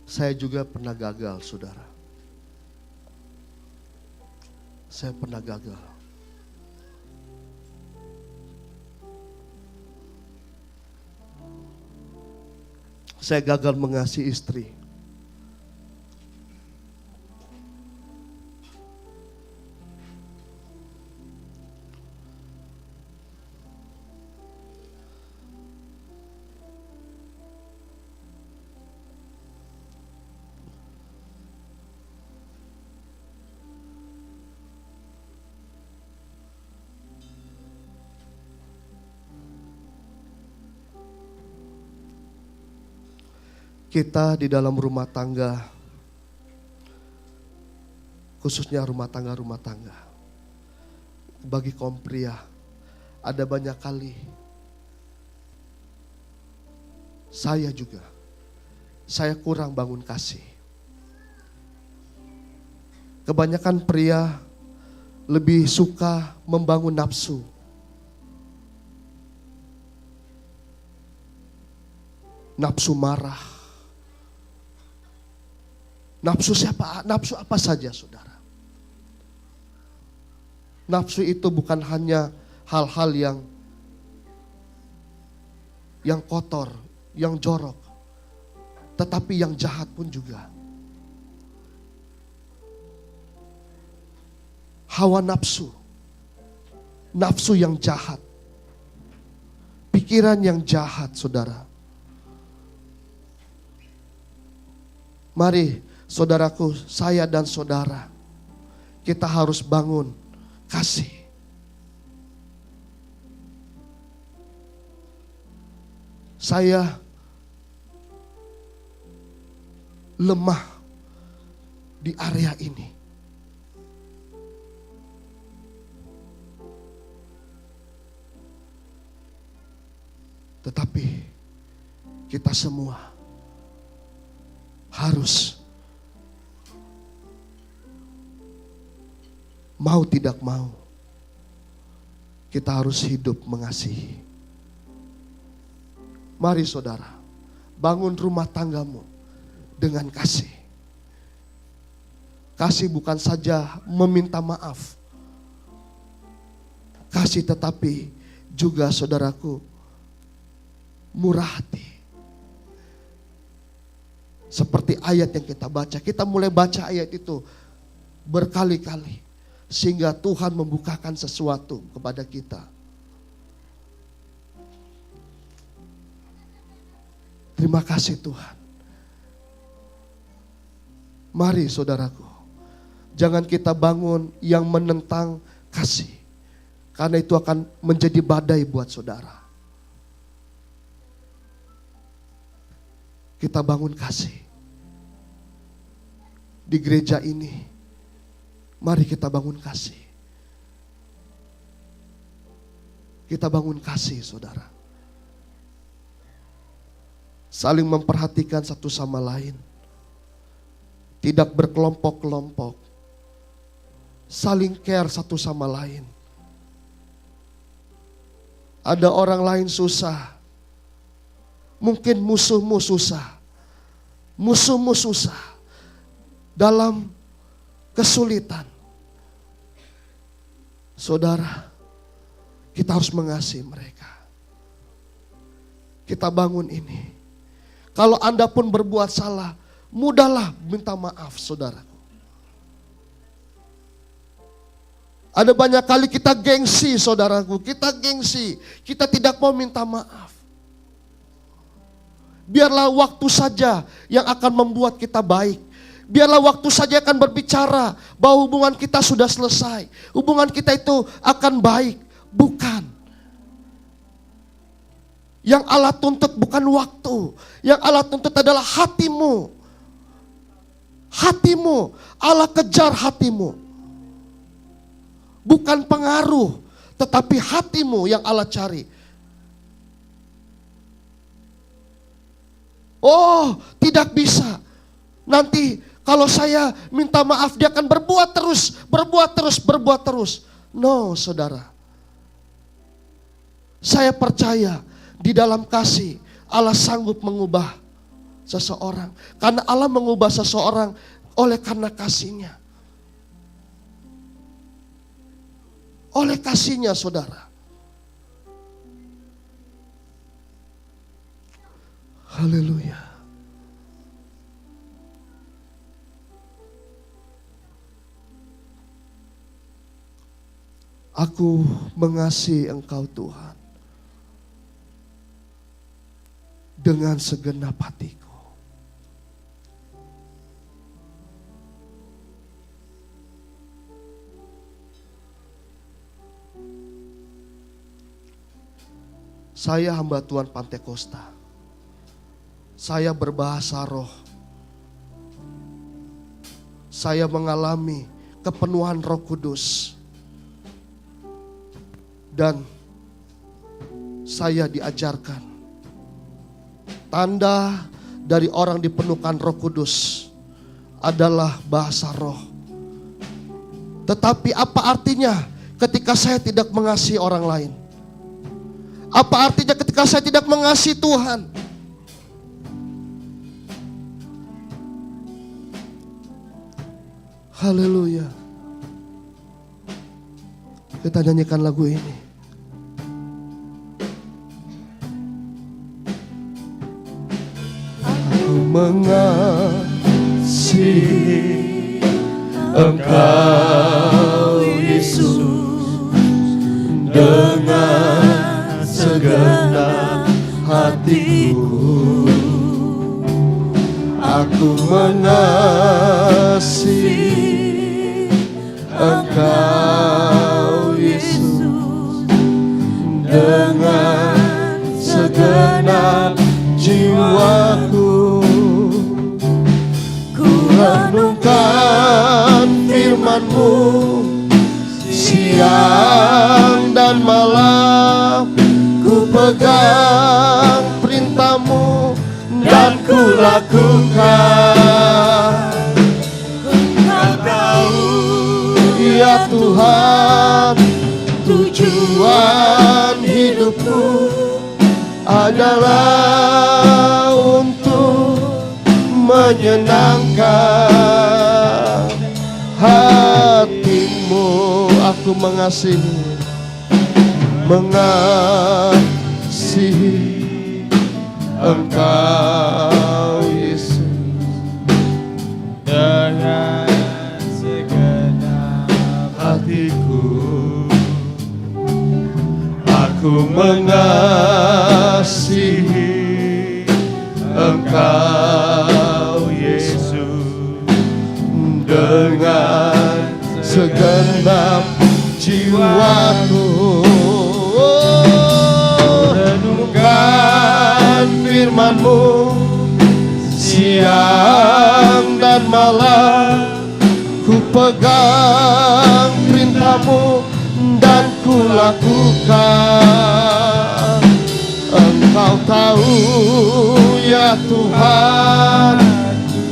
Saya juga pernah gagal, saudara. Saya pernah gagal. Saya gagal mengasihi istri. Kita di dalam rumah tangga, khususnya rumah tangga, bagi kaum pria, ada banyak kali saya kurang bangun kasih. Kebanyakan pria lebih suka membangun nafsu. Nafsu marah. Nafsu siapa? Nafsu apa saja, saudara. Nafsu itu bukan hanya hal-hal yang kotor, yang jorok, tetapi yang jahat pun juga. Hawa nafsu, nafsu yang jahat, pikiran yang jahat, saudara. Mari, saudaraku, saya dan saudara, kita harus bangun kasih. Saya lemah di area ini. Tetapi kita semua harus, mau tidak mau, kita harus hidup mengasihi. Mari saudara, bangun rumah tanggamu dengan kasih. Kasih bukan saja meminta maaf. Kasih tetapi juga, saudaraku, murah hati. Seperti ayat yang kita baca. Kita mulai baca ayat itu berkali-kali. Sehingga Tuhan membukakan sesuatu kepada kita. Terima kasih Tuhan. Mari saudaraku, jangan kita bangun yang menentang kasih. Karena itu akan menjadi badai buat saudara. Kita bangun kasih. Di gereja ini, mari kita bangun kasih. Kita bangun kasih, saudara. Saling memperhatikan satu sama lain. Tidak berkelompok-kelompok. Saling care satu sama lain. Ada orang lain susah. Mungkin musuhmu susah. Musuhmu susah. Dalam kesulitan. Saudara, kita harus mengasihi mereka. Kita bangun ini. Kalau Anda pun berbuat salah, mudahlah minta maaf, saudaraku. Ada banyak kali kita gengsi, saudaraku. Kita gengsi. Kita tidak mau minta maaf. Biarlah waktu saja yang akan membuat kita baik. Biarlah waktu saja akan berbicara bahwa hubungan kita sudah selesai. Hubungan kita itu akan baik. Bukan. Yang Allah tuntut bukan waktu. Yang Allah tuntut adalah hatimu. Hatimu. Allah kejar hatimu. Bukan pengaruh. Tetapi hatimu yang Allah cari. Oh, tidak bisa. Nanti kalau saya minta maaf, dia akan berbuat terus. No, saudara. Saya percaya di dalam kasih Allah sanggup mengubah seseorang. Karena Allah mengubah seseorang oleh karena kasih-Nya. Oleh kasih-Nya, saudara. Haleluya. Aku mengasihi Engkau Tuhan dengan segenap hatiku. Saya hamba Tuhan Pantekosta. Saya berbahasa roh. Saya mengalami kepenuhan Roh Kudus. Dan saya diajarkan tanda dari orang dipenuhkan Roh Kudus adalah bahasa roh. Tetapi apa artinya ketika saya tidak mengasihi orang lain? Apa artinya ketika saya tidak mengasihi Tuhan? Haleluya. Kita nyanyikan lagu ini. Aku mengasihi Engkau Yesus dengan segenap hatiku. Aku mengasihi Engkau Yesus dengan segenap jiwaku. Ku renungkan firman-Mu siang dan malam. Ku pegang perintah-Mu dan ku lakukan. Engkau tahu ya Tuhan, tujuan hidupku adalah untuk menyenangkan hati-Mu. Aku mengasihi Engkau Yesus dengan segenap hatiku. Aku mengasihi Engkau Yesus dengan segenap jiwaku. Renungkan firman-Mu siang dan malam. Ku pegang perintah-Mu dan ku lakukan. Engkau tahu ya Tuhan,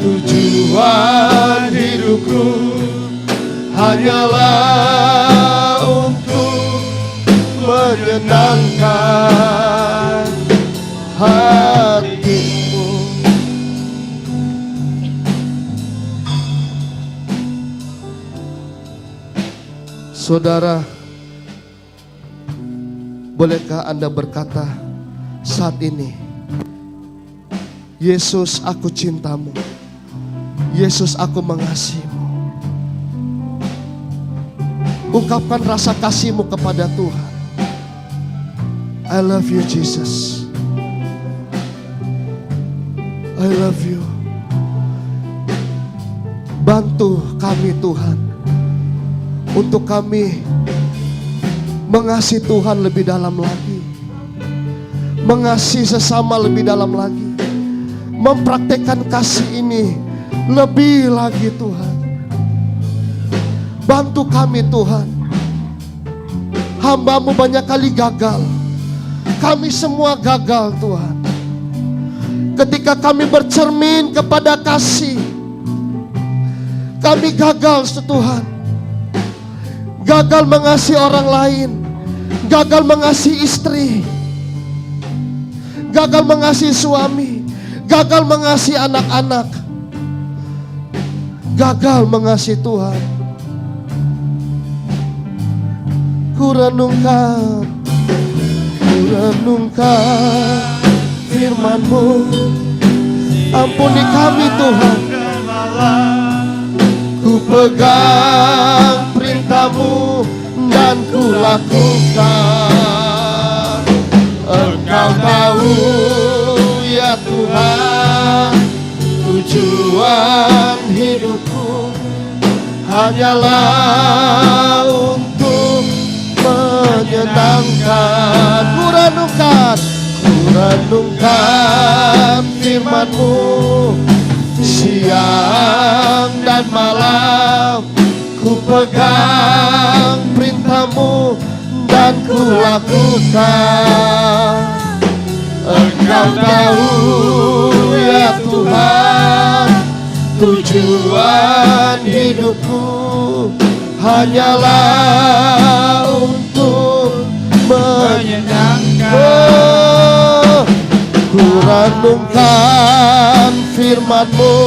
tujuan hidupku hanyalah untuk menyenangkan hati-Mu. Saudara, bolehkah Anda berkata saat ini, Yesus, aku cinta-Mu. Yesus, aku mengasihi-Mu. Ungkapkan rasa kasih-Mu kepada Tuhan. I love you Jesus. I love you. Bantu kami Tuhan, untuk kami mengasihi Tuhan lebih dalam lagi, mengasihi sesama lebih dalam lagi, mempraktekkan kasih ini lebih lagi Tuhan. Bantu kami Tuhan. Hamba-Mu banyak kali gagal. Kami semua gagal Tuhan. Ketika kami bercermin kepada kasih, kami gagal Tuhan. Gagal mengasihi orang lain, gagal mengasihi istri, gagal mengasihi suami, gagal mengasihi anak-anak, gagal mengasihi Tuhan. Ku renungkan firman-Mu. Ampuni kami Tuhan. Ku pegang perintah-Mu dan ku lakukan. Engkau tahu ya Tuhan, tujuan hidupku hanyalah untuk menyenangkan. Ku renungkan firman-Mu siang dan malam. Ku pegang perintah-Mu dan ku lakukan. Engkau tahu ya Tuhan, tujuan hidupku hanyalah untuk menyenangkan. Ku renungkan firman-Mu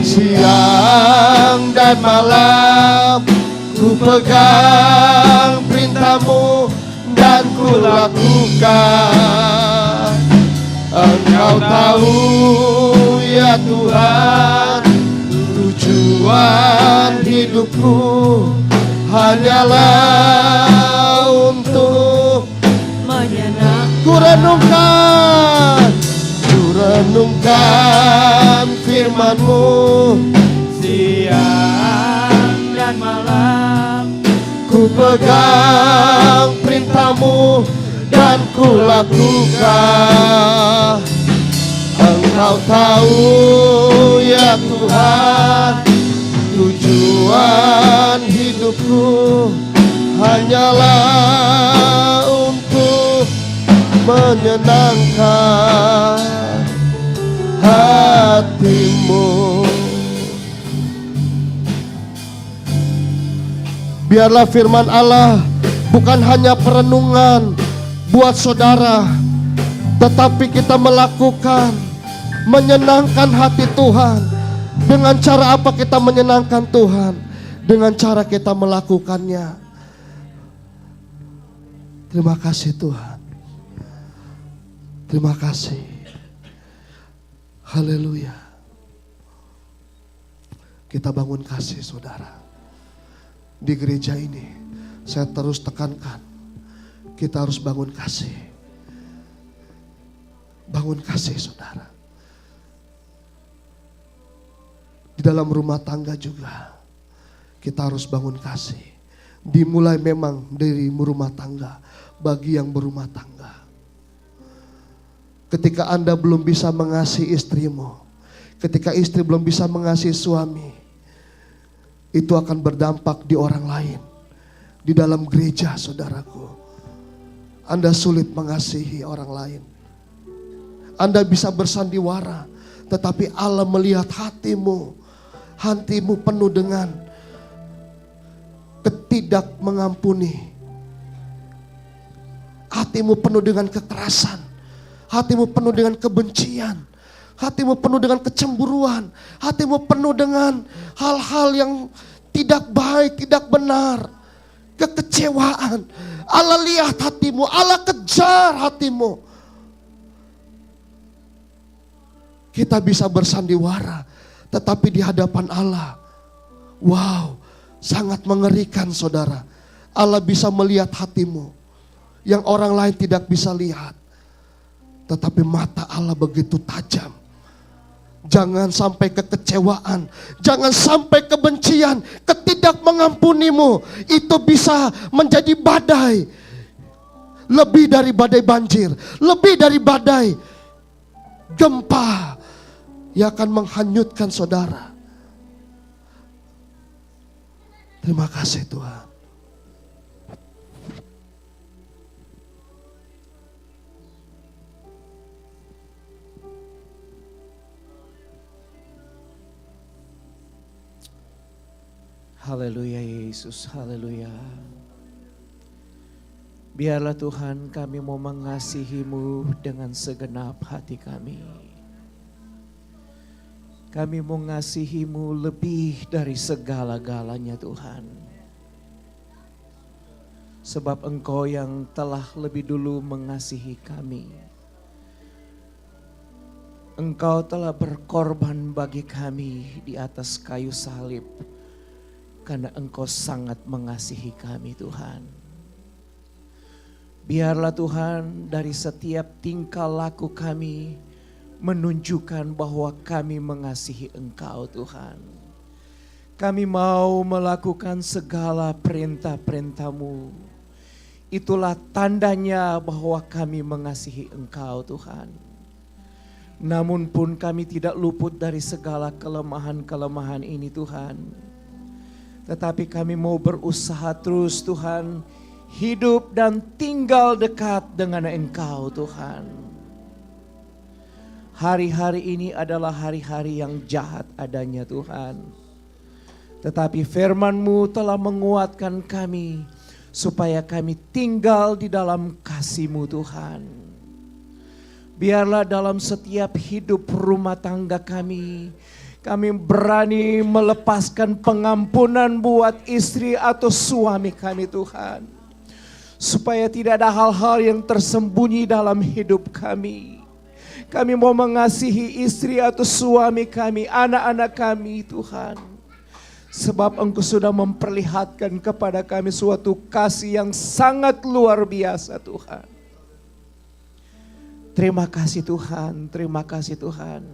siang dan malam. Ku pegang perintah-Mu dan ku lakukan. Engkau tahu ya Tuhan, tujuan hidupku hanyalah untuk menyenangkan. Ku renungkan firman-Mu siang dan malam. Ku pegang perintah-Mu dan ku lakukan. Engkau tahu ya Tuhan, tujuan hidupku hanyalah untuk menyenangkan hati-Mu. Biarlah firman Allah bukan hanya perenungan buat saudara, tetapi kita melakukan menyenangkan hati Tuhan. Dengan cara apa kita menyenangkan Tuhan? Dengan cara kita melakukannya. Terima kasih Tuhan. Terima kasih. Haleluya. Kita bangun kasih saudara. Di gereja ini saya terus tekankan, kita harus bangun kasih. Bangun kasih saudara. Di dalam rumah tangga juga kita harus bangun kasih. Dimulai memang dari rumah tangga, bagi yang berumah tangga. Ketika Anda belum bisa mengasihi istrimu, ketika istri belum bisa mengasihi suami, itu akan berdampak di orang lain. Di dalam gereja saudaraku, Anda sulit mengasihi orang lain. Anda bisa bersandiwara, tetapi Allah melihat hatimu. Hatimu penuh dengan ketidakmengampuni. Hatimu penuh dengan kekerasan. Hatimu penuh dengan kebencian. Hatimu penuh dengan kecemburuan. Hatimu penuh dengan hal-hal yang tidak baik, tidak benar. Kekecewaan. Allah lihat hatimu. Allah kejar hatimu. Kita bisa bersandiwara, tetapi di hadapan Allah, wow, sangat mengerikan saudara. Allah bisa melihat hatimu yang orang lain tidak bisa lihat. Tetapi mata Allah begitu tajam. Jangan sampai kekecewaan, jangan sampai kebencian, ketidakmengampunimu itu bisa menjadi badai. Lebih dari badai banjir, lebih dari badai gempa yang akan menghanyutkan saudara. Terima kasih Tuhan. Haleluya Yesus, haleluya. Biarlah Tuhan kami mau mengasihi-Mu dengan segenap hati kami. Kami mengasihi-Mu lebih dari segala-galanya Tuhan. Sebab Engkau yang telah lebih dulu mengasihi kami. Engkau telah berkorban bagi kami di atas kayu salib. Karena Engkau sangat mengasihi kami Tuhan. Biarlah Tuhan dari setiap tingkah laku kami menunjukkan bahwa kami mengasihi Engkau Tuhan. Kami mau melakukan segala perintah-perintah-Mu. Itulah tandanya bahwa kami mengasihi Engkau Tuhan. Namun pun kami tidak luput dari segala kelemahan-kelemahan ini Tuhan. Tetapi kami mau berusaha terus Tuhan, hidup dan tinggal dekat dengan Engkau Tuhan. Hari-hari ini adalah hari-hari yang jahat adanya Tuhan. Tetapi firman-Mu telah menguatkan kami supaya kami tinggal di dalam kasih-Mu Tuhan. Biarlah dalam setiap hidup rumah tangga kami berani melepaskan pengampunan buat istri atau suami kami Tuhan. Supaya tidak ada hal-hal yang tersembunyi dalam hidup kami. Kami mau mengasihi istri atau suami kami, anak-anak kami Tuhan. Sebab Engkau sudah memperlihatkan kepada kami suatu kasih yang sangat luar biasa Tuhan. Terima kasih Tuhan, terima kasih Tuhan.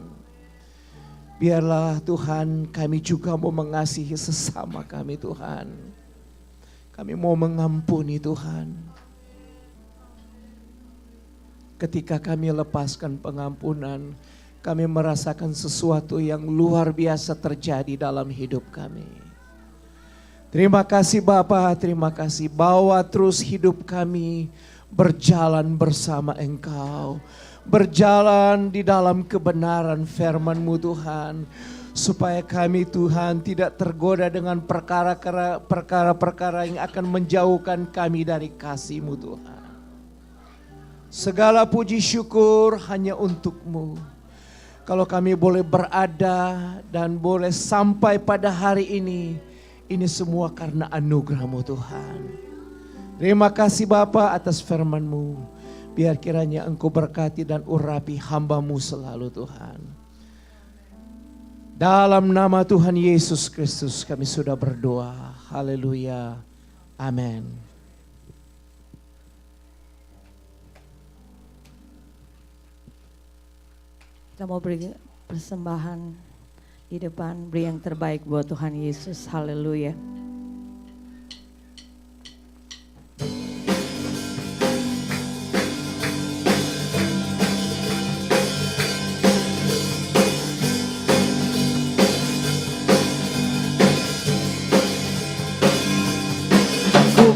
Biarlah Tuhan kami juga mau mengasihi sesama kami Tuhan. Kami mau mengampuni Tuhan. Ketika kami lepaskan pengampunan, kami merasakan sesuatu yang luar biasa terjadi dalam hidup kami. Terima kasih Bapa, terima kasih. Bawa terus hidup kami berjalan bersama Engkau, berjalan di dalam kebenaran firman-Mu Tuhan, supaya kami Tuhan tidak tergoda dengan perkara-perkara yang akan menjauhkan kami dari kasih-Mu Tuhan. Segala puji syukur hanya untuk-Mu. Kalau kami boleh berada dan boleh sampai pada hari ini semua karena anugerah-Mu Tuhan. Terima kasih Bapa atas firman-Mu. Biar kiranya Engkau berkati dan urapi hamba-Mu selalu Tuhan. Dalam nama Tuhan Yesus Kristus kami sudah berdoa. Haleluya. Amin. Kita mau beri persembahan di depan, beri yang terbaik buat Tuhan Yesus. Haleluya.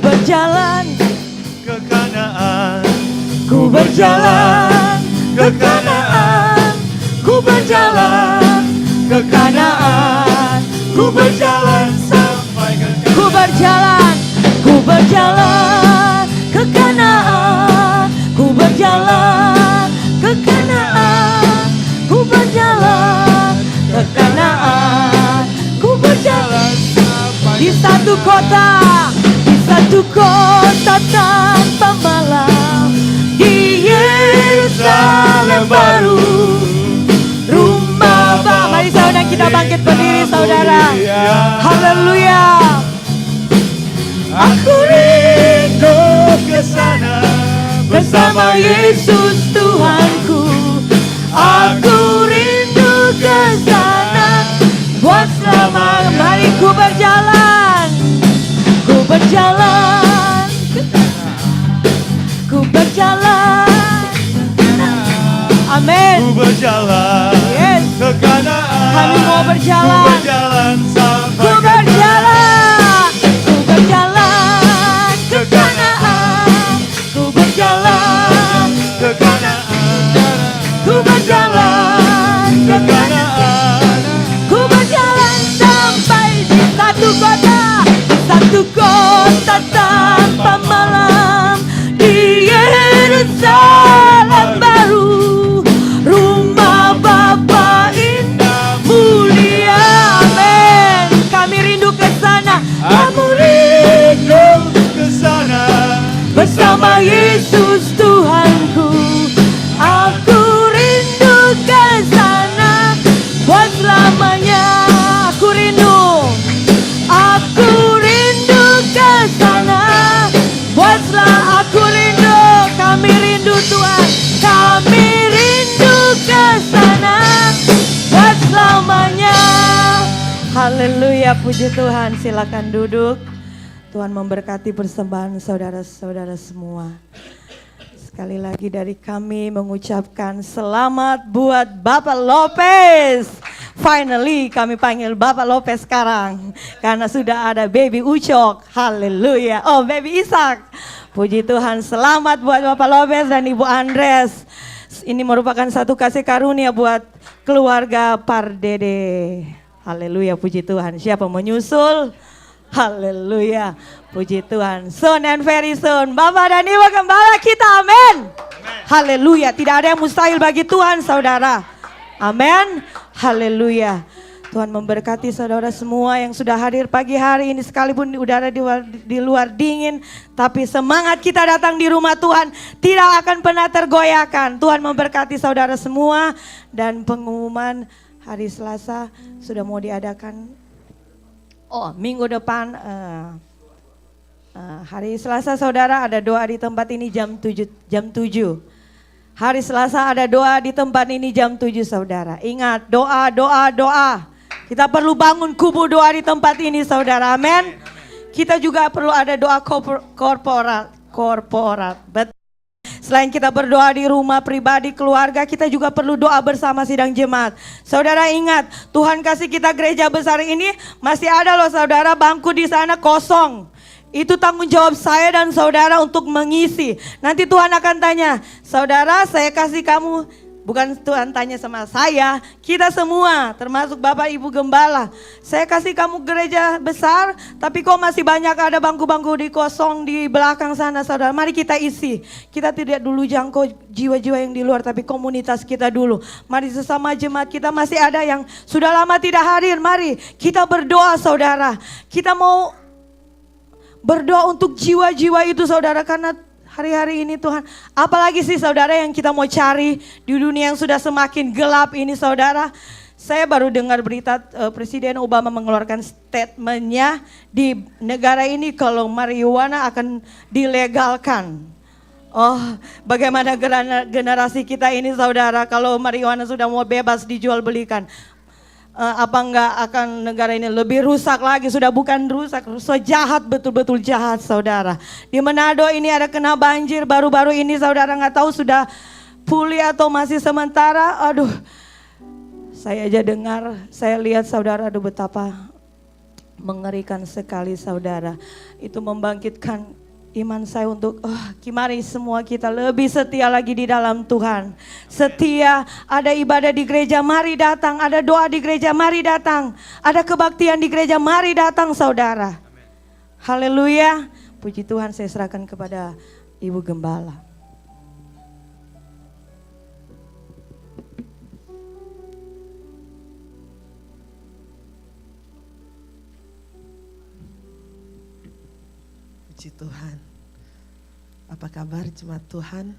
Berjalan ke Kanaan, ku berjalan ke Kanaan, ku berjalan ke Kanaan, ku berjalan sampai ke ku berjalan ke Kanaan, ku berjalan ke Kanaan, ku berjalan ke Kanaan, ku berjalan di satu kota tanpa malam, di Yerusalem baru, rumah Bapa. Mari saudara kita bangkit berdiri saudara. Haleluya. Aku rindu ke sana Bersama Yesus Tuhanku, aku rindu ke sana buat selama. Mari ku berjalan ku berjalan, amin. Ku berjalan Yes. ke Kanaan, Kami mau berjalan. Ku berjalan sampai Ku berjalan ke Kanaan, ku berjalan ke Kanaan, ku berjalan ke Kanaan, ku berjalan sampai di satu kota tanpa malam, di Yerusalem baru, rumah Bapa indah Yesus Tuhanku. Aku rindu ke sana buat selamanya. Aku rindu ke sana buat selamanya. Aku rindu, kami rindu Tuhan, kami rindu ke sana buat selamanya. Haleluya, puji Tuhan. Silakan duduk. Tuhan memberkati persembahan saudara-saudara semua. Sekali lagi dari kami mengucapkan selamat buat Bapak Lopez. Finally kami panggil Bapak Lopez sekarang karena sudah ada Baby Ucok. Haleluya. Oh, Baby Ishak. Puji Tuhan, selamat buat Bapak Lopez dan Ibu Andres. Ini merupakan satu kasih karunia buat keluarga Pardede. Haleluya, puji Tuhan. Siapa menyusul? Haleluya, puji Tuhan. Soon and very soon, Bapak dan Ibu Gembala kita, amin. Haleluya, tidak ada yang mustahil bagi Tuhan, saudara. Amin. Haleluya. Tuhan memberkati saudara semua yang sudah hadir pagi hari ini, sekalipun udara di luar dingin, tapi semangat kita datang di rumah Tuhan tidak akan pernah tergoyahkan. Tuhan memberkati saudara semua, dan pengumuman hari Selasa sudah mau diadakan. Oh, minggu depan hari Selasa saudara ada doa di tempat ini jam 7. Hari Selasa ada doa di tempat ini jam 7 saudara. Ingat, doa. Kita perlu bangun kubu doa di tempat ini saudara, amin. Kita juga perlu ada doa korporat. Selain kita berdoa di rumah pribadi, keluarga, kita juga perlu doa bersama sidang jemaat. Saudara ingat, Tuhan kasih kita gereja besar ini, masih ada loh saudara bangku di sana kosong. Itu tanggung jawab saya dan saudara untuk mengisi. Nanti Tuhan akan tanya, saudara saya kasih kamu, bukan Tuhan tanya sama saya, kita semua termasuk Bapak Ibu Gembala. Saya kasih kamu gereja besar, tapi kok masih banyak ada bangku-bangku di kosong di belakang sana saudara. Mari kita isi. Kita tidak dulu jangkau jiwa-jiwa yang di luar, tapi komunitas kita dulu. Mari sesama jemaat kita masih ada yang sudah lama tidak hadir. Mari kita berdoa saudara. Kita mau berdoa untuk jiwa-jiwa itu saudara, karena hari-hari ini Tuhan, apalagi sih saudara yang kita mau cari di dunia yang sudah semakin gelap ini saudara. Saya baru dengar berita Presiden Obama mengeluarkan statementnya di negara ini kalau marijuana akan dilegalkan. Oh, bagaimana generasi kita ini saudara, kalau marijuana sudah mau bebas dijual belikan. Apa enggak akan negara ini lebih rusak lagi? Sudah bukan rusak, jahat, betul-betul jahat saudara. Di Manado ini ada kena banjir baru-baru ini saudara, nggak tahu sudah pulih atau masih sementara. Aduh, saya aja dengar, saya lihat saudara, aduh betapa mengerikan sekali saudara. Itu membangkitkan iman saya untuk mari semua kita lebih setia lagi di dalam Tuhan. Setia, ada ibadah di gereja, mari datang. Ada doa di gereja, mari datang. Ada kebaktian di gereja, mari datang saudara. Haleluya. Puji Tuhan, saya serahkan kepada Ibu Gembala. Puji Tuhan. Apa kabar jemaat Tuhan?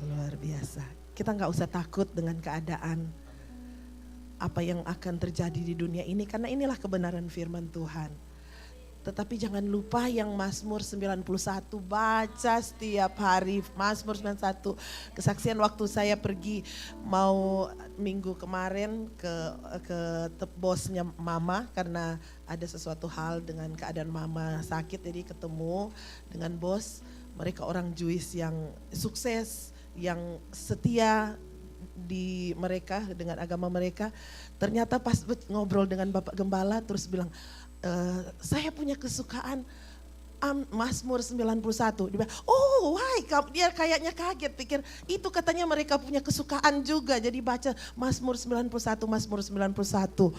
Luar biasa. Kita nggak usah takut dengan keadaan apa yang akan terjadi di dunia ini, karena inilah kebenaran firman Tuhan. Tetapi jangan lupa yang Mazmur 91, baca setiap hari Mazmur 91. Kesaksian waktu saya pergi mau minggu kemarin ke bosnya mama karena ada sesuatu hal dengan keadaan mama sakit, jadi ketemu dengan bos. Mereka orang Jewish yang sukses, yang setia di mereka dengan agama mereka. Ternyata pas ngobrol dengan Bapak Gembala terus bilang, saya punya kesukaan Mazmur 91. Dia bilang, oh why, dia kayaknya kaget, pikir itu katanya mereka punya kesukaan juga. Jadi baca Mazmur 91, Mazmur 91.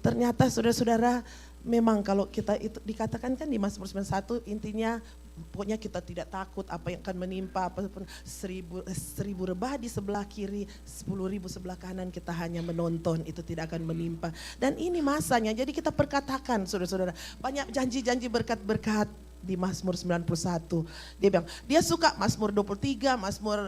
Ternyata saudara-saudara, memang kalau kita itu dikatakan kan di Mazmur 91 intinya pokoknya kita tidak takut apa yang akan menimpa, apapun 1000 rebah di sebelah kiri, 10.000 sebelah kanan, kita hanya menonton, itu tidak akan menimpa. Dan ini masanya, jadi kita perkatakan saudara-saudara, banyak janji-janji berkat-berkat di Mazmur 91. Dia bilang, dia suka Mazmur 23, Mazmur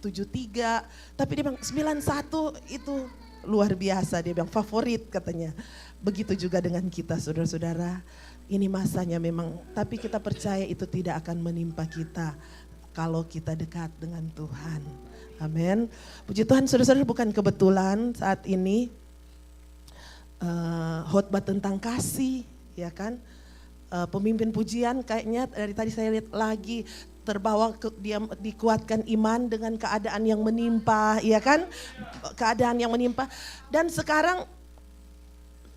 73, tapi dia bilang 91 itu luar biasa. Dia bilang favorit katanya. Begitu juga dengan kita saudara-saudara. Ini masanya memang, tapi kita percaya itu tidak akan menimpa kita kalau kita dekat dengan Tuhan. Amin. Puji Tuhan saudara-saudara, bukan kebetulan saat ini khotbah tentang kasih, ya kan? Pemimpin pujian kayaknya dari tadi saya lihat lagi terbawa dia dikuatkan iman dengan keadaan yang menimpa, ya kan? Keadaan yang menimpa. Dan sekarang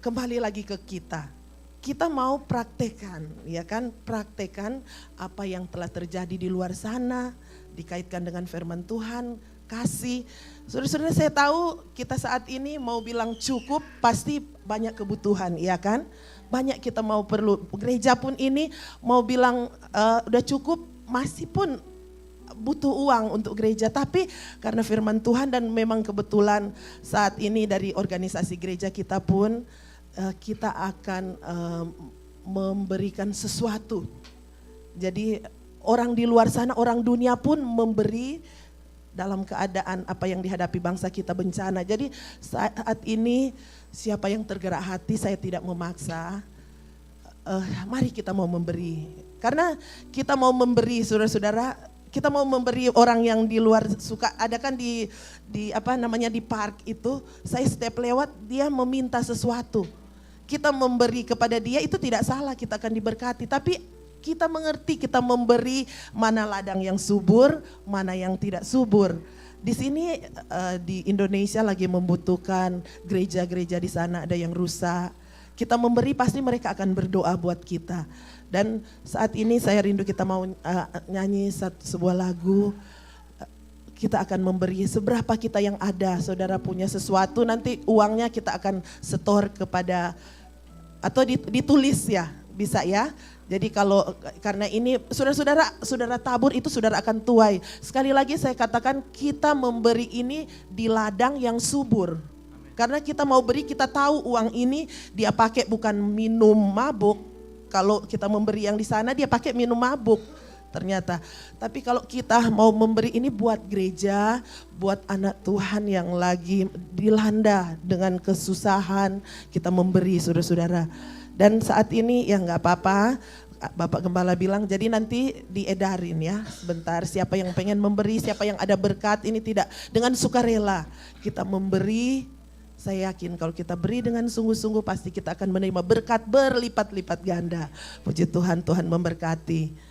kembali lagi ke kita. Kita mau praktekan, ya kan? Praktekan apa yang telah terjadi di luar sana, dikaitkan dengan firman Tuhan, kasih. Saudara-saudara, saya tahu kita saat ini mau bilang cukup, pasti banyak kebutuhan, ya kan? Banyak kita mau perlu, gereja pun ini mau bilang udah cukup, masih pun butuh uang untuk gereja. Tapi karena firman Tuhan dan memang kebetulan saat ini dari organisasi gereja kita pun, kita akan memberikan sesuatu. Jadi orang di luar sana, orang dunia pun memberi dalam keadaan apa yang dihadapi bangsa kita bencana. Jadi saat ini siapa yang tergerak hati, saya tidak memaksa. Mari kita mau memberi. Karena kita mau memberi saudara-saudara, kita mau memberi orang yang di luar suka. Ada kan di apa namanya di park itu, saya setiap lewat dia meminta sesuatu. Kita memberi kepada dia itu tidak salah, kita akan diberkati. Tapi kita mengerti, kita memberi mana ladang yang subur, mana yang tidak subur. Di sini di Indonesia lagi membutuhkan gereja-gereja di sana ada yang rusak. Kita memberi pasti mereka akan berdoa buat kita. Dan saat ini saya rindu kita mau nyanyi sebuah lagu. Kita akan memberi seberapa kita yang ada. Saudara punya sesuatu, nanti uangnya kita akan setor kepada atau ditulis ya, bisa ya. Jadi kalau karena ini saudara tabur itu saudara akan tuai. Sekali lagi saya katakan kita memberi ini di ladang yang subur. Karena kita mau beri, kita tahu uang ini dia pakai bukan minum mabuk. Kalau kita memberi yang di sana dia pakai minum mabuk ternyata. Tapi kalau kita mau memberi ini buat gereja, buat anak Tuhan yang lagi dilanda dengan kesusahan, kita memberi saudara-saudara. Dan saat ini ya nggak apa-apa, Bapak Gembala bilang jadi nanti diedarin ya sebentar siapa yang pengen memberi, siapa yang ada berkat ini tidak dengan sukarela kita memberi. Saya yakin kalau kita beri dengan sungguh-sungguh pasti kita akan menerima berkat berlipat-lipat ganda. Puji Tuhan, Tuhan memberkati.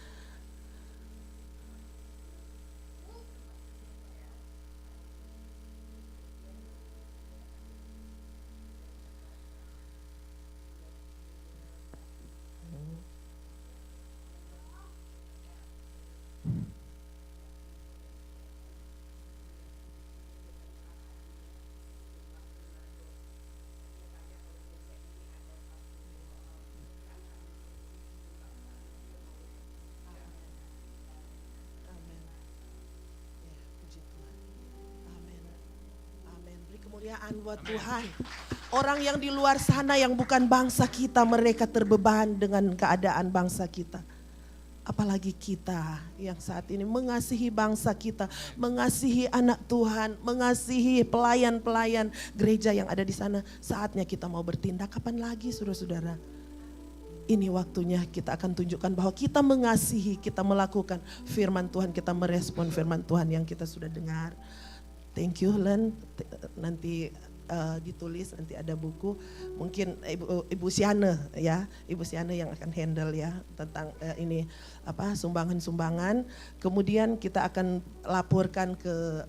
Kemuliaan buat Tuhan. Orang yang di luar sana yang bukan bangsa kita, mereka terbeban dengan keadaan bangsa kita. Apalagi kita yang saat ini mengasihi bangsa kita, mengasihi anak Tuhan, mengasihi pelayan-pelayan gereja yang ada di sana. Saatnya kita mau bertindak. Kapan lagi saudara-saudara? Ini waktunya kita akan tunjukkan bahwa kita mengasihi, kita melakukan firman Tuhan, kita merespon firman Tuhan yang kita sudah dengar. Thank you Len, nanti ditulis, nanti ada buku. Mungkin Ibu Siane ya, Ibu Siane yang akan handle ya tentang ini apa sumbangan-sumbangan. Kemudian kita akan laporkan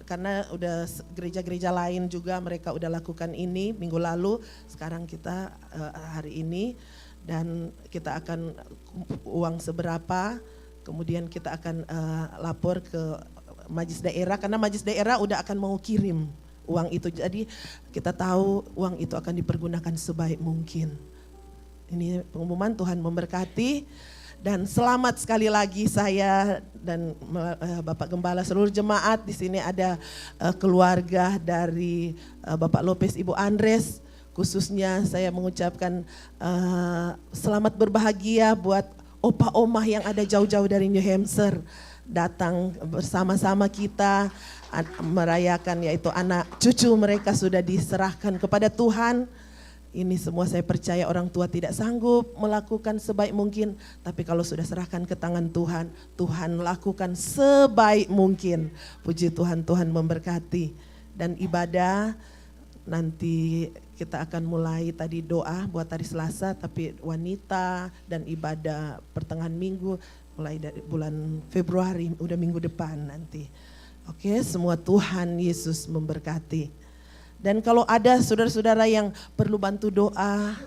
karena udah gereja-gereja lain juga mereka udah lakukan ini minggu lalu. Sekarang kita hari ini dan kita akan uang seberapa. Kemudian kita akan lapor ke Majelis Daerah karena Majelis Daerah udah akan mau kirim uang itu. Jadi kita tahu uang itu akan dipergunakan sebaik mungkin. Ini pengumuman, Tuhan memberkati. Dan selamat sekali lagi saya dan Bapak Gembala, seluruh jemaat di sini ada keluarga dari Bapak Lopez, Ibu Andres. Khususnya saya mengucapkan selamat berbahagia buat opa omah yang ada jauh-jauh dari New Hampshire datang bersama-sama kita merayakan, yaitu anak cucu mereka sudah diserahkan kepada Tuhan. Ini semua saya percaya orang tua tidak sanggup melakukan sebaik mungkin, tapi kalau sudah serahkan ke tangan Tuhan, Tuhan lakukan sebaik mungkin. Puji Tuhan, Tuhan memberkati. Dan ibadah nanti kita akan mulai tadi doa buat hari Selasa, tapi wanita dan ibadah pertengahan minggu mulai dari bulan Februari, udah minggu depan nanti. Oke, semua Tuhan Yesus memberkati. Dan kalau ada saudara-saudara yang perlu bantu doa,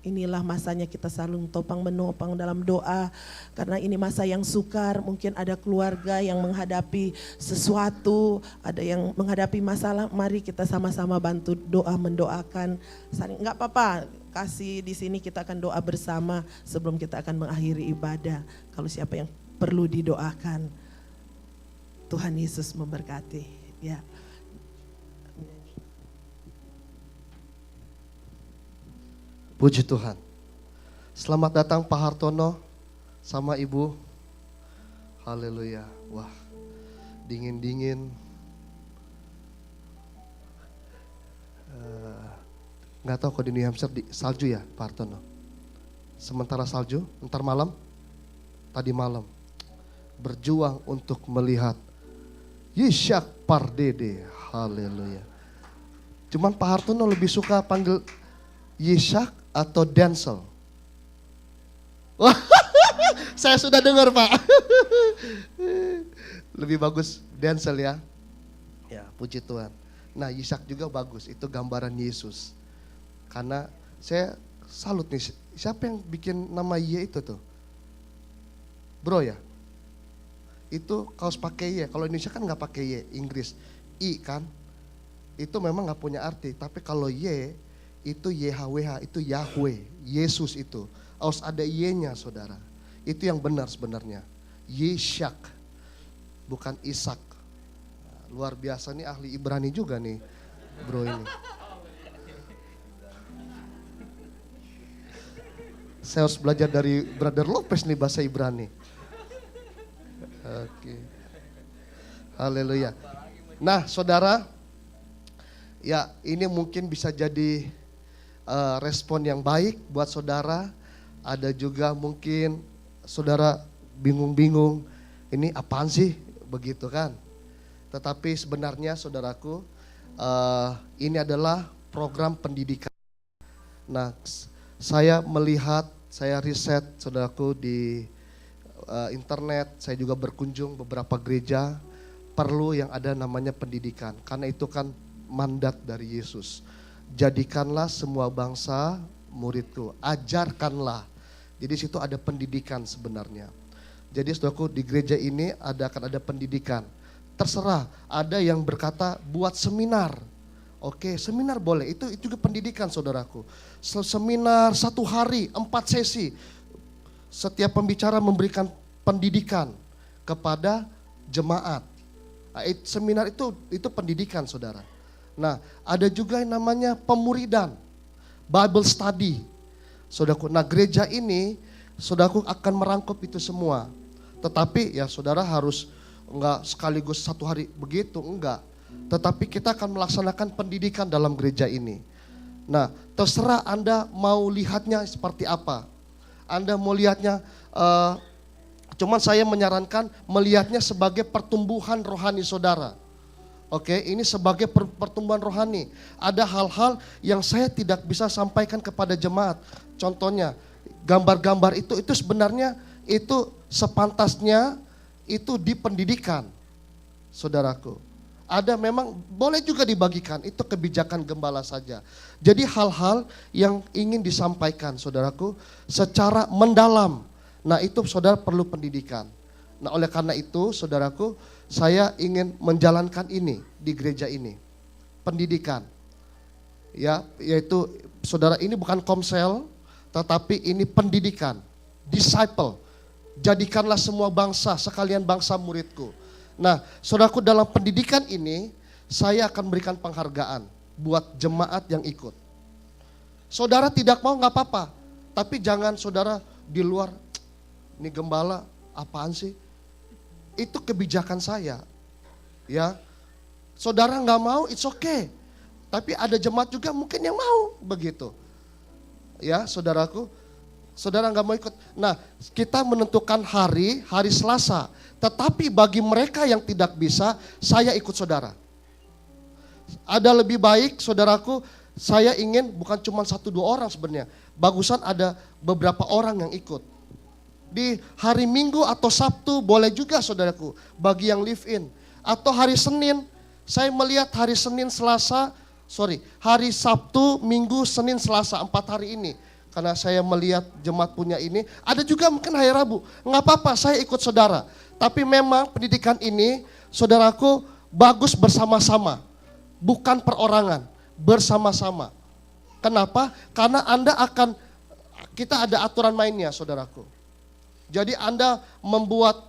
inilah masanya kita saling topang menopang dalam doa. Karena ini masa yang sukar, mungkin ada keluarga yang menghadapi sesuatu, ada yang menghadapi masalah. Mari kita sama-sama bantu doa, mendoakan. Enggak apa-apa, kasih di sini kita akan doa bersama sebelum kita akan mengakhiri ibadah. Kalau siapa yang perlu didoakan, Tuhan Yesus memberkati. Ya. Puji Tuhan. Selamat datang Pak Hartono sama Ibu. Haleluya. Wah, dingin-dingin. Nggak tahu kok di New Hampshire di salju ya Pak Hartono. Sementara salju, ntar malam, tadi malam. Berjuang untuk melihat Yishak Pardede. Haleluya. Cuman Pak Hartono lebih suka panggil Yishak atau Denzel? Saya sudah dengar Pak. Lebih bagus Denzel ya. Ya, puji Tuhan. Nah, Yishak juga bagus, itu gambaran Yesus. Karena saya salut nih, siapa yang bikin nama Y itu tuh? Bro ya? Itu kaos pakai Y, kalau Indonesia kan nggak pakai Y, Inggris. I kan, itu memang nggak punya arti, tapi kalau Y, itu YHWH, itu Yahweh, Yesus itu. Harus ada Y-nya saudara. Itu yang benar sebenarnya. Yishak, bukan Ishak. Luar biasa nih ahli Ibrani juga nih bro ini. Saya harus belajar dari Brother Lopez nih bahasa Ibrani. Oke. Haleluya. Nah saudara, ya ini mungkin bisa jadi respon yang baik buat saudara. Ada juga mungkin saudara bingung-bingung, ini apaan sih begitu kan. Tetapi sebenarnya saudaraku, ini adalah program pendidikan. Nah saya melihat, saya riset saudaraku di internet, saya juga berkunjung beberapa gereja, perlu yang ada namanya pendidikan. Karena itu kan mandat dari Yesus. Jadikanlah semua bangsa muridku, ajarkanlah. Jadi situ ada pendidikan sebenarnya. Jadi saudaraku di gereja ini akan ada pendidikan. Terserah, ada yang berkata buat seminar. Oke, seminar boleh, itu juga pendidikan saudaraku. Seminar 1 hari, 4 sesi. Setiap pembicara memberikan pendidikan kepada jemaat. Nah, seminar itu pendidikan saudara. Nah, ada juga yang namanya pemuridan, Bible study, saudaraku. Nah, gereja ini, saudaraku akan merangkup itu semua. Tetapi ya saudara harus enggak sekaligus 1 hari begitu, enggak. Tetapi kita akan melaksanakan pendidikan dalam gereja ini. Nah, terserah Anda mau lihatnya seperti apa. Anda mau lihatnya, cuman saya menyarankan melihatnya sebagai pertumbuhan rohani saudara. Oke, ini sebagai pertumbuhan rohani. Ada hal-hal yang saya tidak bisa sampaikan kepada jemaat. Contohnya, gambar-gambar itu sebenarnya itu sepantasnya itu di pendidikan, saudaraku. Ada memang boleh juga dibagikan, itu kebijakan gembala saja. Jadi hal-hal yang ingin disampaikan, saudaraku, secara mendalam. Nah itu saudara perlu pendidikan. Nah oleh karena itu, saudaraku, saya ingin menjalankan ini di gereja ini, pendidikan, ya, yaitu saudara ini bukan komsel, tetapi ini pendidikan, disciple. Jadikanlah semua bangsa sekalian bangsa muridku. Nah, saudaraku dalam pendidikan ini saya akan berikan penghargaan buat jemaat yang ikut. Saudara tidak mau nggak apa-apa, tapi jangan saudara di luar Ini gembala apaan sih? Itu kebijakan saya. Ya, saudara nggak mau, it's okay. Tapi ada jemaat juga mungkin yang mau begitu. Ya, saudaraku, saudara nggak mau ikut. Nah, kita menentukan hari Selasa. Tetapi bagi mereka yang tidak bisa, saya ikut saudara. Ada lebih baik, saudaraku, saya ingin bukan cuma 1-2 orang sebenarnya. Bagusan ada beberapa orang yang ikut. Di hari Minggu atau Sabtu boleh juga saudaraku, bagi yang live in. Atau hari Senin, saya melihat hari Sabtu, Minggu, Senin, Selasa, 4 hari ini. Karena saya melihat jemaat punya ini, ada juga mungkin hari Rabu. Nggak apa-apa, saya ikut saudara. Tapi memang pendidikan ini, saudaraku, bagus bersama-sama. Bukan perorangan, bersama-sama. Kenapa? Karena kita ada aturan mainnya, saudaraku. Jadi Anda membuat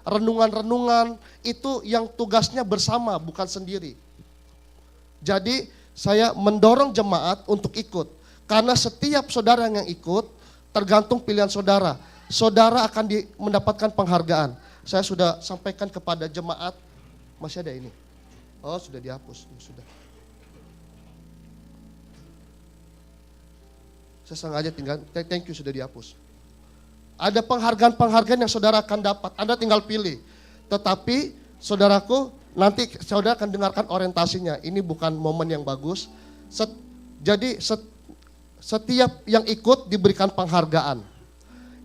renungan-renungan itu yang tugasnya bersama, bukan sendiri. Jadi saya mendorong jemaat untuk ikut. Karena setiap saudara yang ikut, tergantung pilihan saudara. Saudara akan mendapatkan penghargaan. Saya sudah sampaikan kepada jemaat, masih ada ini. Oh, sudah dihapus, sudah. Saya sengaja tinggal, thank you sudah dihapus. Ada penghargaan-penghargaan yang saudara akan dapat, Anda tinggal pilih. Tetapi saudaraku, nanti saudara akan dengarkan orientasinya. Ini bukan momen yang bagus. Jadi setiap yang ikut diberikan penghargaan.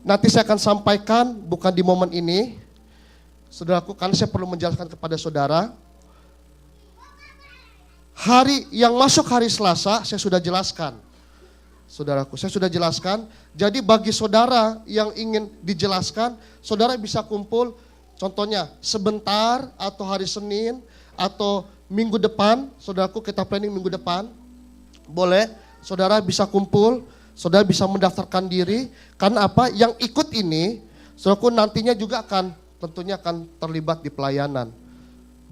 Nanti saya akan sampaikan, bukan di momen ini. Saudaraku, karena saya perlu menjelaskan kepada saudara. Hari yang masuk hari Selasa, saya sudah jelaskan. Saudaraku, saya sudah jelaskan. Jadi bagi saudara yang ingin dijelaskan, saudara bisa kumpul, contohnya sebentar atau hari Senin atau minggu depan, saudaraku kita planning minggu depan, boleh, saudara bisa kumpul, saudara bisa mendaftarkan diri, karena apa? Yang ikut ini, saudaraku nantinya juga tentunya akan terlibat di pelayanan.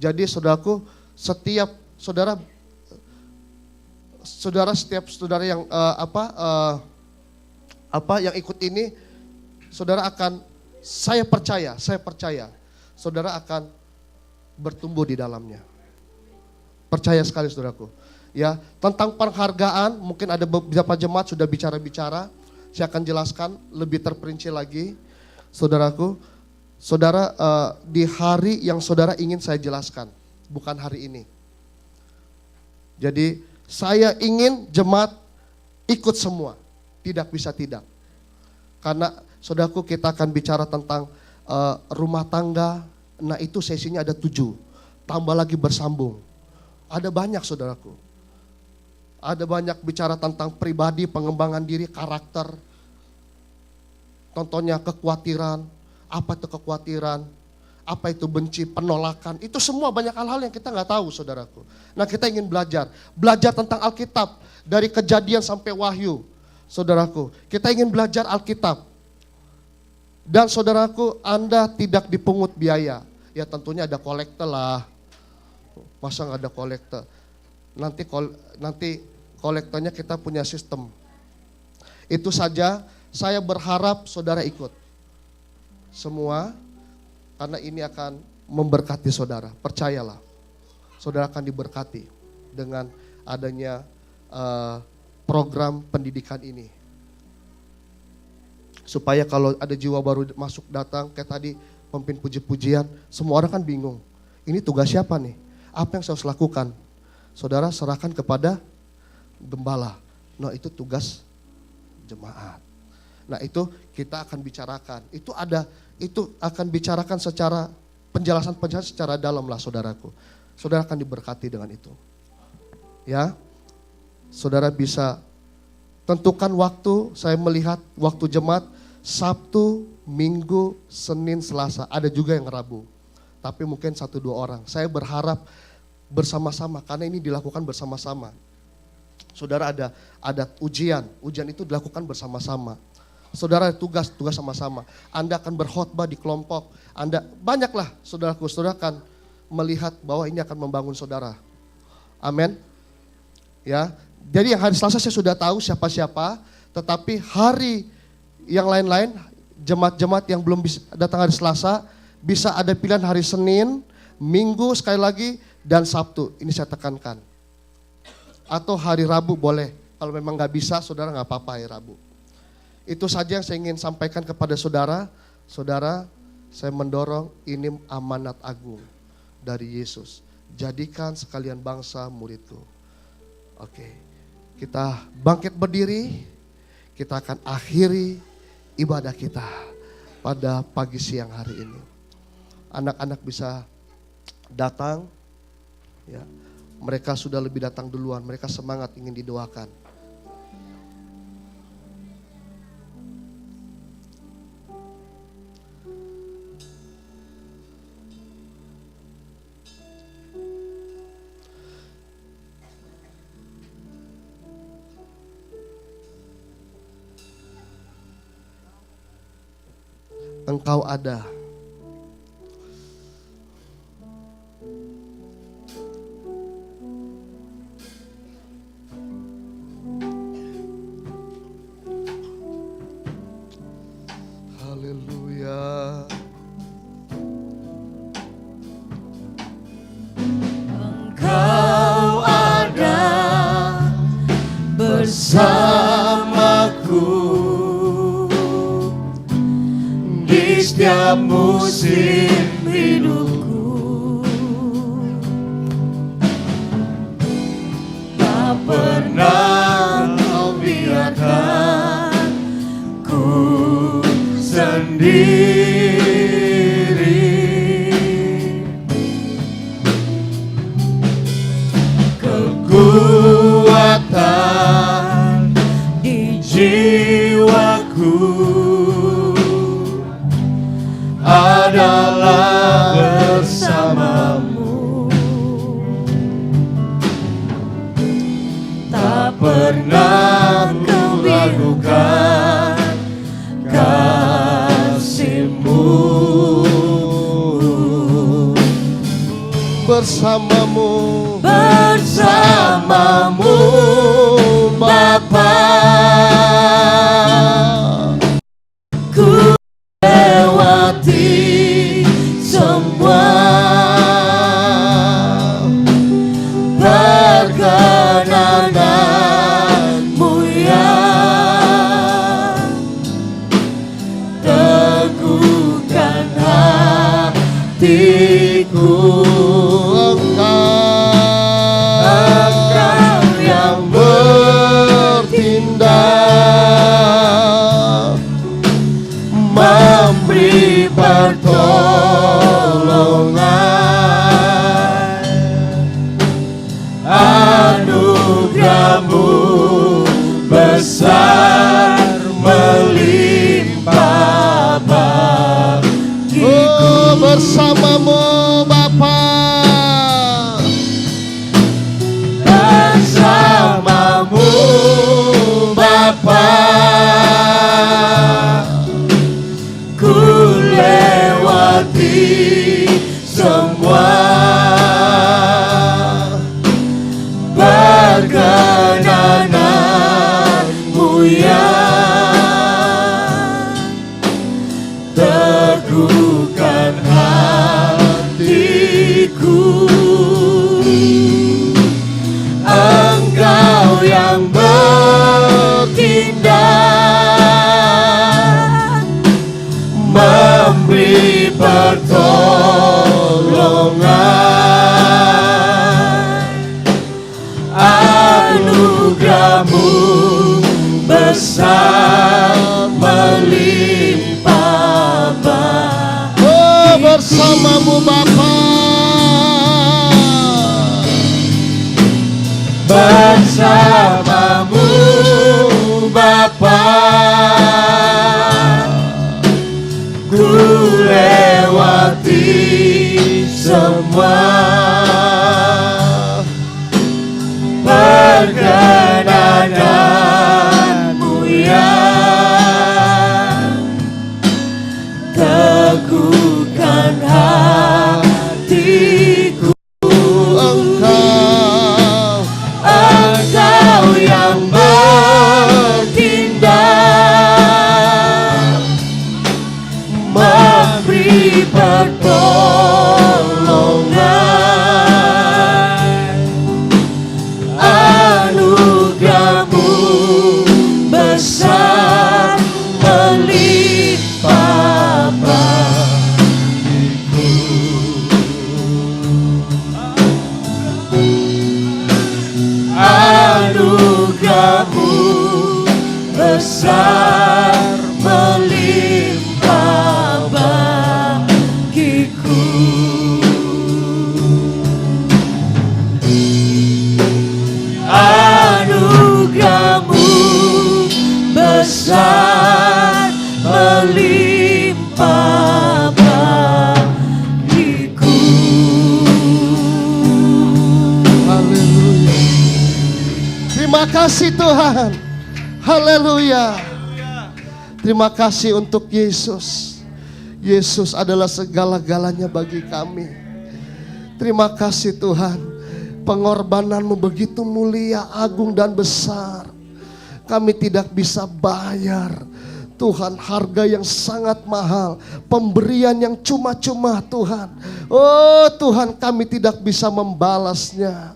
Jadi saudaraku, setiap saudara yang yang ikut ini, saudara akan, saya percaya, saudara akan bertumbuh di dalamnya. Percaya sekali saudaraku. Ya, tentang penghargaan, mungkin ada beberapa jemaat sudah bicara-bicara, saya akan jelaskan lebih terperinci lagi. Saudaraku, saudara di hari yang saudara ingin saya jelaskan, bukan hari ini. Jadi saya ingin jemaat ikut semua, tidak bisa tidak. Karena saudaraku kita akan bicara tentang rumah tangga, nah itu sesinya ada 7, tambah lagi bersambung. Ada banyak saudaraku. Ada banyak bicara tentang pribadi, pengembangan diri, karakter. Contohnya kekhawatiran, apa itu kekhawatiran, apa itu benci, penolakan, itu semua banyak hal-hal yang kita nggak tahu saudaraku. Nah kita ingin belajar tentang Alkitab, dari Kejadian sampai Wahyu, saudaraku. Kita ingin belajar Alkitab. Dan saudaraku, Anda tidak dipungut biaya. Ya tentunya ada kolektor lah, masa nggak ada kolektor? Nanti kolektornya kita punya sistem. Itu saja, saya berharap saudara ikut. Semua, karena ini akan memberkati saudara, percayalah. Saudara akan diberkati dengan adanya program pendidikan ini. Supaya kalau ada jiwa baru masuk datang, kayak tadi pemimpin puji-pujian, semua orang kan bingung. Ini tugas siapa nih? Apa yang saya harus lakukan? Saudara serahkan kepada gembala. Nah itu tugas jemaat. Nah itu kita akan bicarakan. Itu akan bicarakan secara penjelasan secara dalam lah saudaraku. Saudara akan diberkati dengan itu. Ya, saudara bisa tentukan waktu. Saya melihat waktu jemaat Sabtu, Minggu, Senin, Selasa. Ada juga yang Rabu. Tapi mungkin 1-2 orang. Saya berharap bersama-sama karena ini dilakukan bersama-sama. Saudara ada ujian itu dilakukan bersama-sama. Saudara tugas sama-sama. Anda akan berkhotbah di kelompok. Anda banyaklah saudaraku, saudara akan melihat bahwa ini akan membangun saudara. Amin. Ya, Jadi yang hari Selasa saya sudah tahu siapa-siapa, tetapi hari yang lain-lain, jemaat-jemaat yang belum bisa datang hari Selasa, bisa ada pilihan hari Senin, Minggu sekali lagi, dan Sabtu. Ini saya tekankan. Atau hari Rabu boleh. Kalau memang nggak bisa, saudara nggak apa-apa hari Rabu. Itu saja yang saya ingin sampaikan kepada saudara. Saudara, saya mendorong ini amanat agung dari Yesus. Jadikan sekalian bangsa muridku. Oke. Kita bangkit berdiri, kita akan akhiri ibadah kita pada pagi siang hari ini. Anak-anak bisa datang, ya. Mereka sudah lebih datang duluan, mereka semangat ingin didoakan. Engkau ada. Haleluya. Engkau ada Bersamaku di setiap musim hidupku, tak pernah kau biarkan ku sendiri. Kekuatan di jiwaku adalah bersamamu, tak pernah kau ragukan kasih-Mu. Bersamamu, bersamamu Bapa, ku lewati semua perkenananmu yang teguhkan hatiku. Engkau yang bertindak, memberi pertolongan, anugerah-Mu besar melimpah bagiku. Bersamamu Bapa, bersamamu Bapa, ku lewati semua perkenananmu yang teguhkan hatiku. Engkau yang bertindak, memberi pertolongan, anugerah-Mu besar melimpah bagiku. Bersamamu Bapa, bersamamu Bapa, ku lewati semua perkenananmu yang teguhkan hatiku. Engkau besar melimpah bagiku. Anugerahmu besar melimpah bagiku. Haleluya. Terima kasih Tuhan. Haleluya. Terima kasih untuk Yesus. Yesus adalah segala-galanya bagi kami. Terima kasih Tuhan. Pengorbananmu begitu mulia, agung dan besar. Kami tidak bisa bayar Tuhan, harga yang sangat mahal, pemberian yang cuma-cuma Tuhan. Oh Tuhan, kami tidak bisa membalasnya.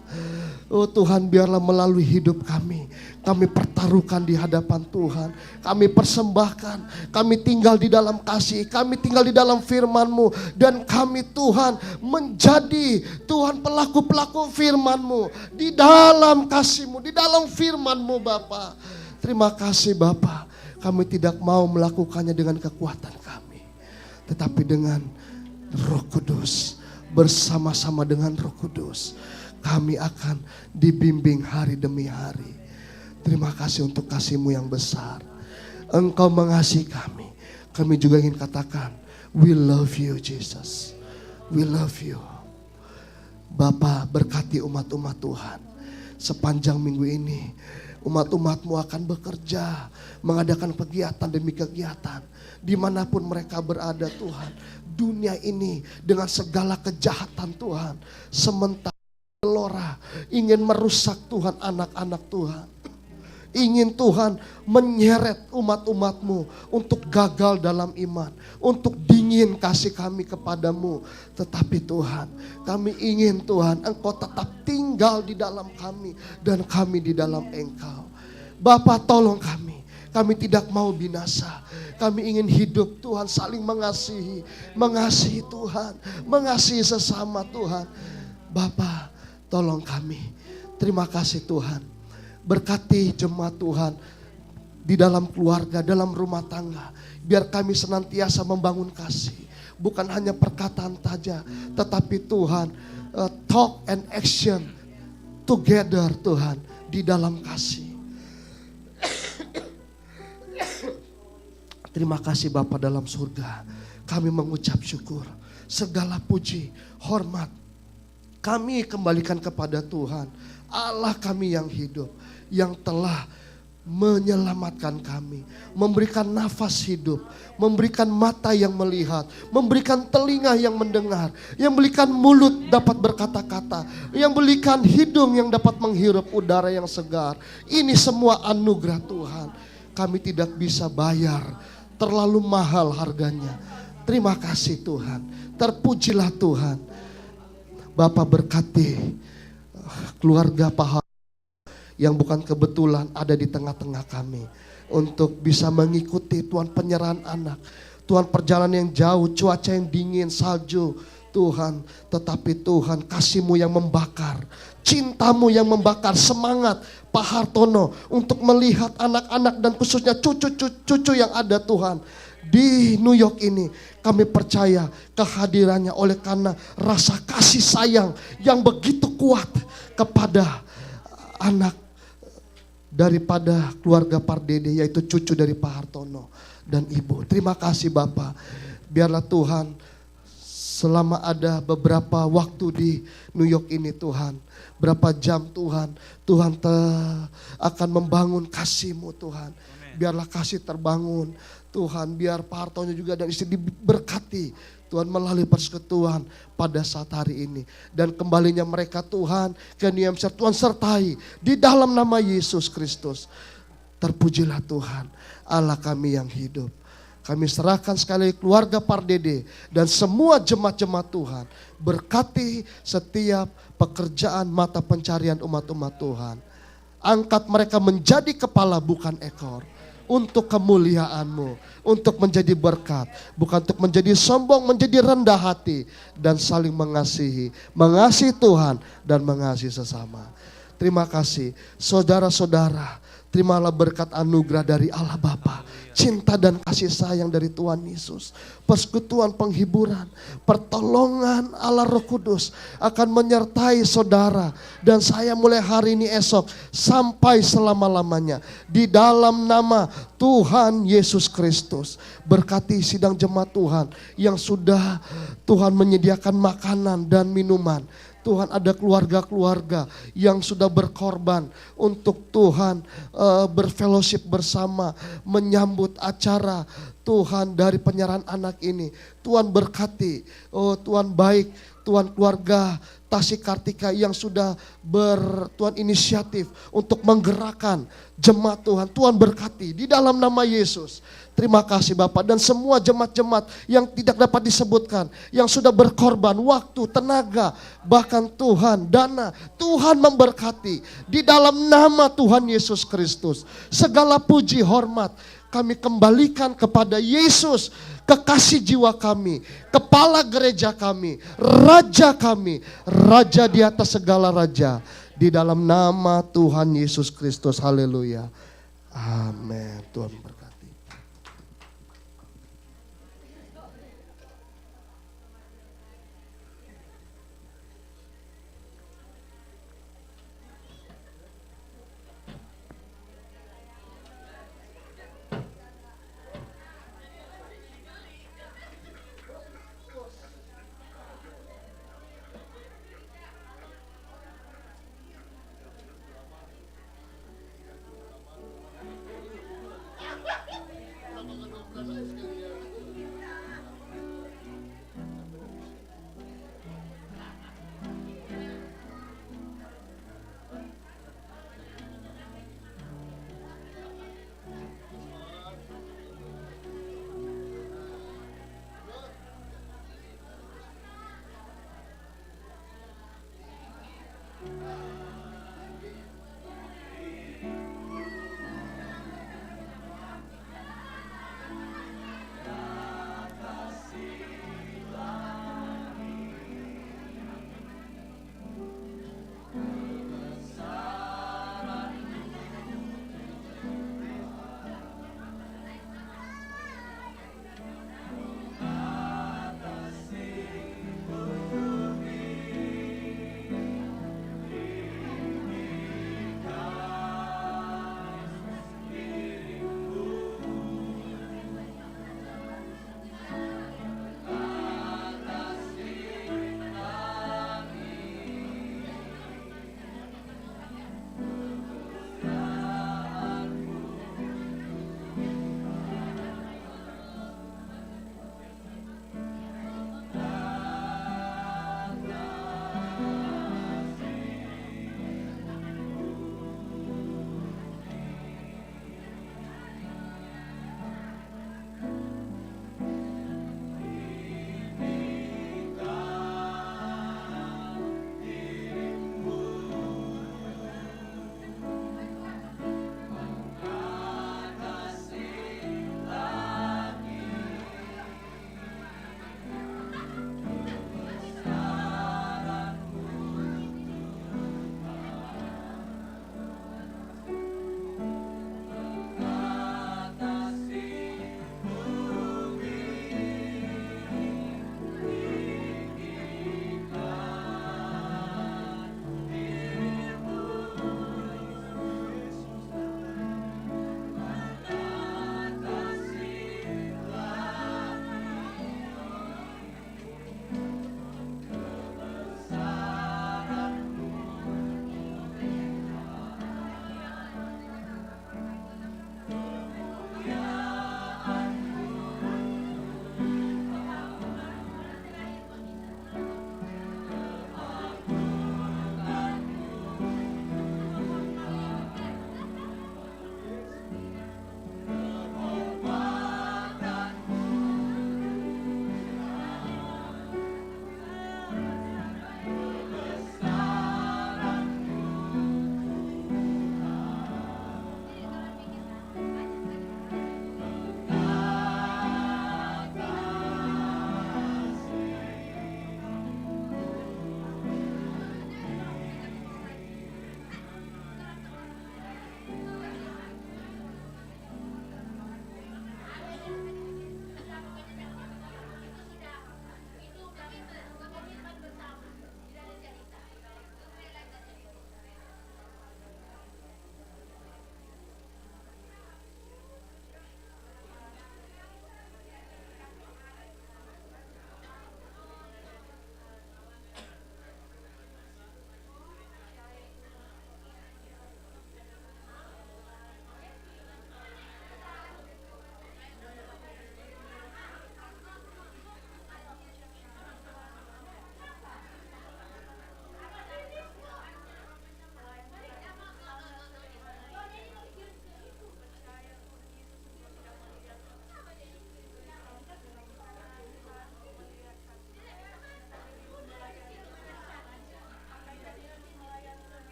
Oh Tuhan, biarlah melalui hidup kami pertaruhkan di hadapan Tuhan. Kami persembahkan, kami tinggal di dalam kasih, kami tinggal di dalam firman-Mu. Dan kami Tuhan menjadi Tuhan pelaku-pelaku firman-Mu. Di dalam kasih-Mu, di dalam firman-Mu Bapa. Terima kasih Bapa. Kami tidak mau melakukannya dengan kekuatan kami, tetapi dengan Roh Kudus. Bersama-sama dengan Roh Kudus kami akan dibimbing hari demi hari. Terima kasih untuk kasih-Mu yang besar. Engkau mengasihi kami. Kami juga ingin katakan, we love you Jesus. We love you. Bapa, berkati umat-umat Tuhan. Sepanjang minggu ini umat-umat-Mu akan bekerja, mengadakan kegiatan demi kegiatan. Dimanapun mereka berada Tuhan. Dunia ini dengan segala kejahatan Tuhan. Sementara gelora ingin merusak Tuhan anak-anak Tuhan. Ingin Tuhan menyeret umat-umat-Mu untuk gagal dalam iman. Untuk dingin kasih kami kepadamu. Tetapi Tuhan, kami ingin Tuhan Engkau tetap tinggal di dalam kami. Dan kami di dalam Engkau. Bapa, tolong kami. Kami tidak mau binasa. Kami ingin hidup Tuhan saling mengasihi. Mengasihi Tuhan. Mengasihi sesama Tuhan. Bapa, tolong kami. Terima kasih Tuhan. Berkati jemaat Tuhan di dalam keluarga, dalam rumah tangga. Biar kami senantiasa membangun kasih. Bukan hanya perkataan saja, tetapi Tuhan talk and action together Tuhan di dalam kasih. Terima kasih Bapa dalam surga. Kami mengucap syukur. Segala puji, hormat kami kembalikan kepada Tuhan. Allah kami yang hidup. Yang telah menyelamatkan kami. Memberikan nafas hidup. Memberikan mata yang melihat. Memberikan telinga yang mendengar. Yang berikan mulut dapat berkata-kata. Yang berikan hidung yang dapat menghirup udara yang segar. Ini semua anugerah Tuhan. Kami tidak bisa bayar. Terlalu mahal harganya. Terima kasih Tuhan. Terpujilah Tuhan. Bapa, berkati keluarga Pak yang bukan kebetulan ada di tengah-tengah kami. Untuk bisa mengikuti Tuhan penyerahan anak. Tuhan perjalanan yang jauh, cuaca yang dingin, salju. Tuhan, tetapi Tuhan kasih-Mu yang membakar. Cinta-Mu yang membakar semangat Pak Hartono untuk melihat anak-anak dan khususnya cucu-cucu yang ada Tuhan. Di New York ini kami percaya kehadirannya oleh karena rasa kasih sayang yang begitu kuat kepada anak daripada keluarga Pardede, yaitu cucu dari Pak Hartono dan Ibu. Terima kasih Bapak. Biarlah Tuhan selama ada beberapa waktu di New York ini Tuhan, berapa jam Tuhan akan membangun kasih-Mu Tuhan. Biarlah kasih terbangun Tuhan, biar Pak Hartono juga dan istri diberkati Tuhan melalui persekutuan pada saat hari ini. Dan kembalinya mereka Tuhan ke New Hampshire, Tuhan sertai di dalam nama Yesus Kristus. Terpujilah Tuhan Allah kami yang hidup. Kami serahkan sekali keluarga Pardede dan semua jemaat-jemaat Tuhan. Berkati setiap pekerjaan mata pencarian umat-umat Tuhan. Angkat mereka menjadi kepala bukan ekor. Untuk kemuliaan-Mu, untuk menjadi berkat, bukan untuk menjadi sombong, menjadi rendah hati dan saling mengasihi Tuhan dan mengasihi sesama. Terima kasih. Saudara-saudara, terimalah berkat anugerah dari Allah Bapa, cinta dan kasih sayang dari Tuhan Yesus, persekutuan penghiburan, pertolongan Allah Roh Kudus akan menyertai saudara dan saya mulai hari ini esok sampai selama-lamanya. Di dalam nama Tuhan Yesus Kristus, berkati sidang jemaat Tuhan yang sudah Tuhan menyediakan makanan dan minuman. Tuhan, ada keluarga-keluarga yang sudah berkorban untuk Tuhan berfellowship bersama, menyambut acara Tuhan dari penyerahan anak ini. Tuhan berkati, oh Tuhan baik, Tuhan keluarga Tasik Kartika yang sudah Tuhan inisiatif untuk menggerakkan jemaat Tuhan. Tuhan berkati di dalam nama Yesus. Terima kasih Bapak, dan semua jemaat-jemaat yang tidak dapat disebutkan, yang sudah berkorban waktu, tenaga, bahkan Tuhan, dana. Tuhan memberkati di dalam nama Tuhan Yesus Kristus. Segala puji hormat kami kembalikan kepada Yesus, kekasih jiwa kami, kepala gereja kami, raja di atas segala raja. Di dalam nama Tuhan Yesus Kristus, haleluya. Amin. Tuhan berkati.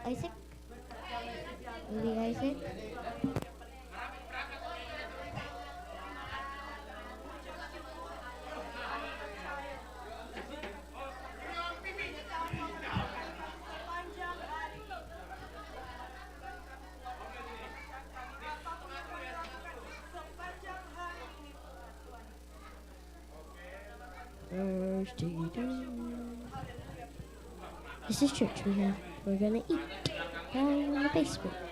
Isaac? Willie Isaac? This is church we have. We're gonna eat down in the basement.